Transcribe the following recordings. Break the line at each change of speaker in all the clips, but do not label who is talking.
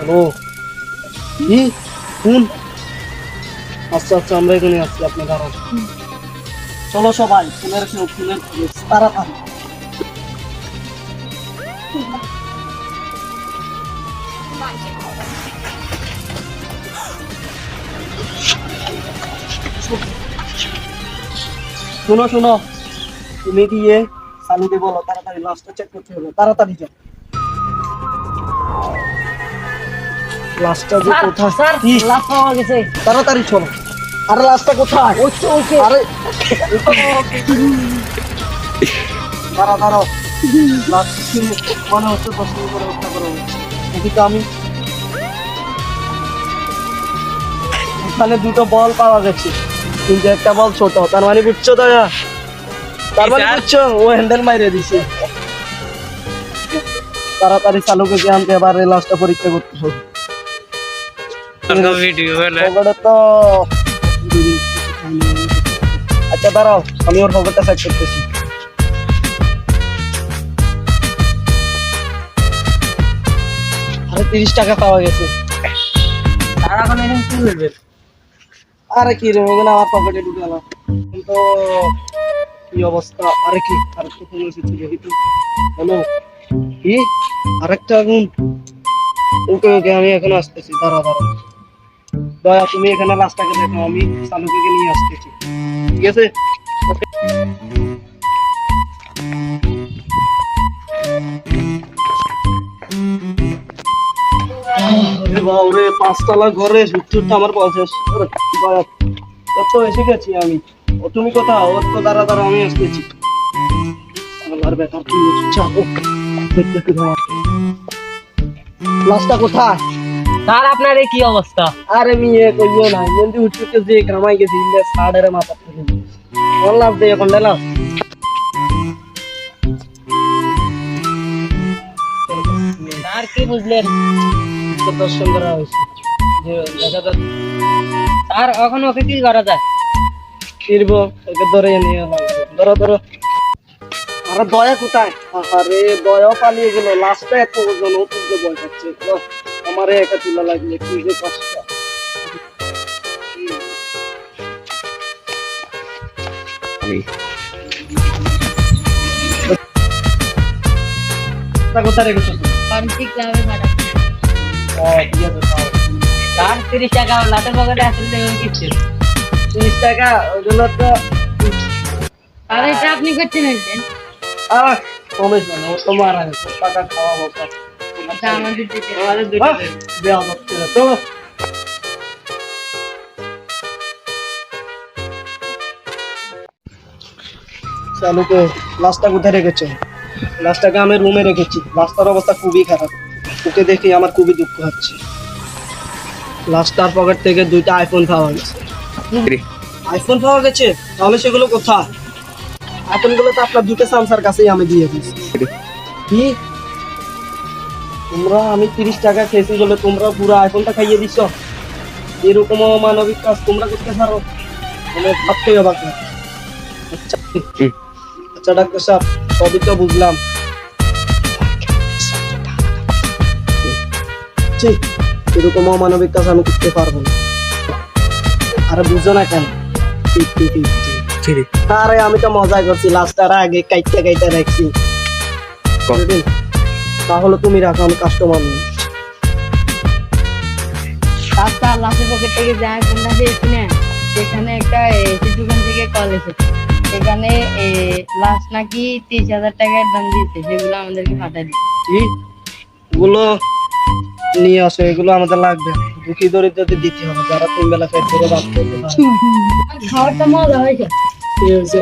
Hello, কি কোন? আচ্ছা আচ্ছা, আমরা এখানে আসছি, আপনি দাঁড়ান। চলো সবাই, ফুলের খোঁজ তাড়াতাড়ি। শোনো শোনো, তুমি দিয়ে সালুকে বলো তাড়াতাড়ি লাশটা চেক করতে হবে, তাড়াতাড়ি যাও। লাশটা যে কোথায়?
স্যার,
কি?
লাশ পাওয়া গেছে।
তাড়াতাড়ি চলো। আরে লাশটা কোথায়?
ওই তো, ওই যে।
আরে দাঁড়া দাঁড়াও, লাশ মনে হচ্ছে প্রশ্ন করে হত্যা করা হয়েছে। এদিকে আমি এখানে দুটো বল পাওয়া গেছে, কিন্তু একটা বল ছোট, তার মানে বুঝছো দয়া, তার মানে বুঝছো ও হ্যান্ডেল মাইরে দিছে। তাড়াতাড়ি চালুকে যে আনতে এবার এই লাশটা পরীক্ষা করতে হবে। পকেটে তো আচ্ছা দাঁড়াও, আমি ওর পকেটটা সাইড করতেছি। আরে 30 টাকা পাওয়া গেছে।
স্যার, এখন এখানে কি বলবেন?
আরে কি রে, ওগুলো আমার পকেটে ঢুকে গেল, কিন্তু কি অবস্থা? আরে কি আরেকটা ফোন এসেছে দেখি তো। হ্যালো, কি আরেকটা আগুন? ওকে ওকে, আমি এখন আসতেছি, দাঁড়া দাঁড়া। দয়া তুমি এখানে লাশটাকে দেখো, আমি চালুকে নিয়ে আসতেছি, ঠিক আছে? বাবরে, 5 তলা ঘরে সূর্যটা আমার পৌঁছে তো এসে গেছি আমি। ও তুমি কোথাও? ওর তো দাঁড়া দাঁড়া, আমি আসতেছি। আমার ব্যাপার কি চাপো, লাশটা কোথায়?
স্যার, আপনার এই কি অবস্থা?
আরে মিয়ে কইও না, মন্দি উঠতে যে গ্রামাই গেছি, ইলে সাড়ের মাথা থেকে কোন লাভ দেয় এখন লাভ?
স্যার, কি বুঝলেন?
দর্শন করা হয়েছে যে দেখা যাচ্ছে
স্যার, এখন ওকে কি করা যায়?
ফিরবো, ওকে ধরে নিয়ে লাগবে, ধরো ধরো। আরে দয়া কোথায়? আরে দয়াও পালিয়ে গেল, লাস্টটা এত ওজন, ও তুলতে ভয় পাচ্ছে। আমারে একা তুলা লাগলে কি যে কষ্ট। কোথায় রেখেছো তুমি?
পান্সি ক্লাবে পাঠাবো।
ও ঠিক আছে, পাও।
স্যার, 30 টাকা আমার লাটের পকেটে আসলে দেবেন কিচ্ছু।
30 টাকা ওগুলো তো
আর এটা আপনি করতে নিতেন।
আহ কমেছ মানে, ও তো মারা গেছে, টাকা খাওয়াবো সব।
আচ্ছা, আমাদের দুটো দেন।
দেওয়া হচ্ছে না, চলো। চালুকে লাশটা কোথায় রেখেছো? লাশটাকে আমি রুমে রেখেছি, লাশটার অবস্থা খুবই খারাপ, ওকে দেখে আমার খুবই দুঃখ হচ্ছে। লাশটার পকেট থেকে 2টা আইফোন পাওয়া গেছে। আইফোন পাওয়া গেছে? তাহলে সেগুলো কোথায়? আইফোন গুলো তো আপনার দুটো সামসার কাছেই আমি দিয়ে দিয়েছি। কি তোমরা, আমি 30 টাকা খেয়েছি বলে তোমরা পুরো আইফোনটা খাইয়ে দিছ? এরকম মানবিক কাজ তোমরা করতে পারো? মানে ভাবতেই অবাক লাগে। আচ্ছা আচ্ছা ডাক্তার সাহেব, সবই তো বুঝলাম, ঠিক এরকম অমানবিক কাজ আমি করতে পারবো না। আরে বুঝো না কেন? ঠিক ঠিক ঠিক ঠিক। আরে আমি তো মজাই করছি, লাস্টার আগে কাইটা কাইটা রাখছি। বুঝলেন? তাহলে তুমি রাখো, আমি কাস্টমার নেই।
স্যার, লাশের পকেট থেকে যে আইফোনটা দিয়েছি না, সেখানে একটা এসি দোকান থেকে কল এসেছে। সেখানে লাশ নাকি 30,000 টাকার দাম দিয়েছে, সেগুলো আমাদেরকে পাঠিয়ে দিচ্ছে।
কি এগুলো নিয়ে আসো, এগুলো আমাদের লাগবে, দুঃখী দরিদ্রদের দিতে হবে, যারা 3 বেলা পেট ভরে ভাত খেতে পারে।
খাবারটা মজা হয়েছে।
কি হয়েছে?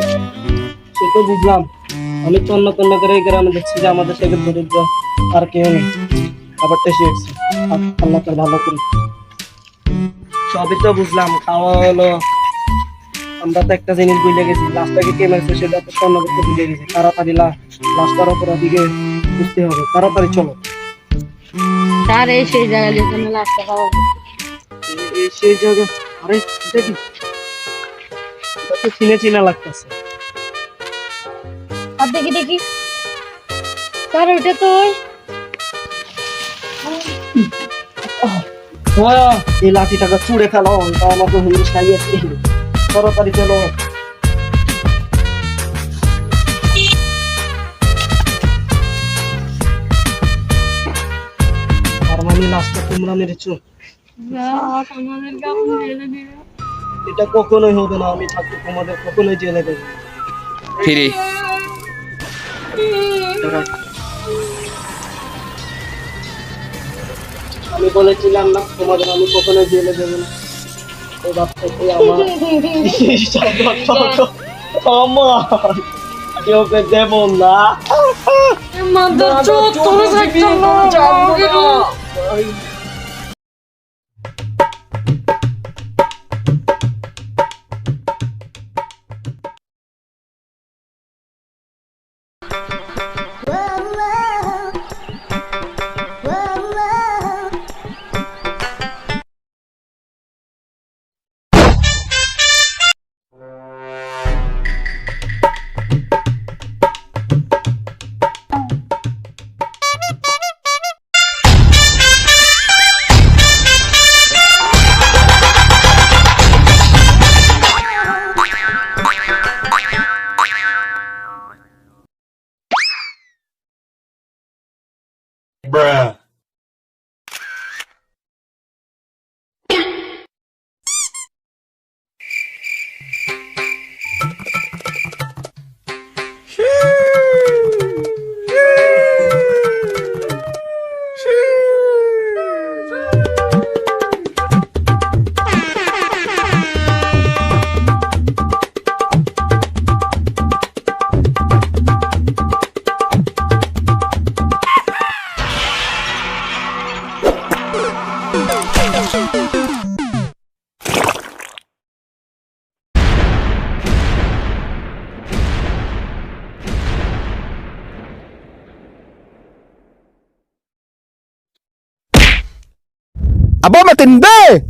সে তো বুঝলাম, আমি তন্ন তন্ন করে এই গ্রামে দেখছি যে আমাদের থেকে দরিদ্র আর কেউ নেই, খাবারটা শিখছি, আল্লাহ তার ভালো করি। সবই তো বুঝলাম, খাওয়া হলো, আমরা তো একটা জিনিস ভুলে গেছি, লাশটাকে কে মেরেছে সেটা তো স্বর্ণ করতে ভুলে গেছি। তাড়াতাড়ি লাশটার অপরাধীকে বুঝতে হবে, তাড়াতাড়ি চলো।
স্যার, এই সেই জায়গায় যেখানে লাশটা পাওয়া গেছে।
সেই জায়গা, আরে এটা কি? এটা তো চিনে চিনা লাগতেছে।
আর দেখি দেখি, স্যার ওইটা তো
হ্যাঁ, এই লাঠিটাকে চুড়ে ফেলো, তা আমাকে হুমড়ি খাইয়েছে। তাড়াতাড়ি ফেলো। আর মানে লাশটা তোমরা মেরেছো?
আমাদেরকে আপনি জেলে দিবেন।
এটা কখনোই হবে না, আমি থাকতে তোমাদের কখনোই জেলে দেবো না।
ফিরে
আমি বলেছিলাম না তোমাদের আমি কখনোই জেলে দেবো না। এবার থেকে আমার আমার কেউকে দেব না।
মাদার চোদ তোর সাইকেল না।
bruh
Aba matindi!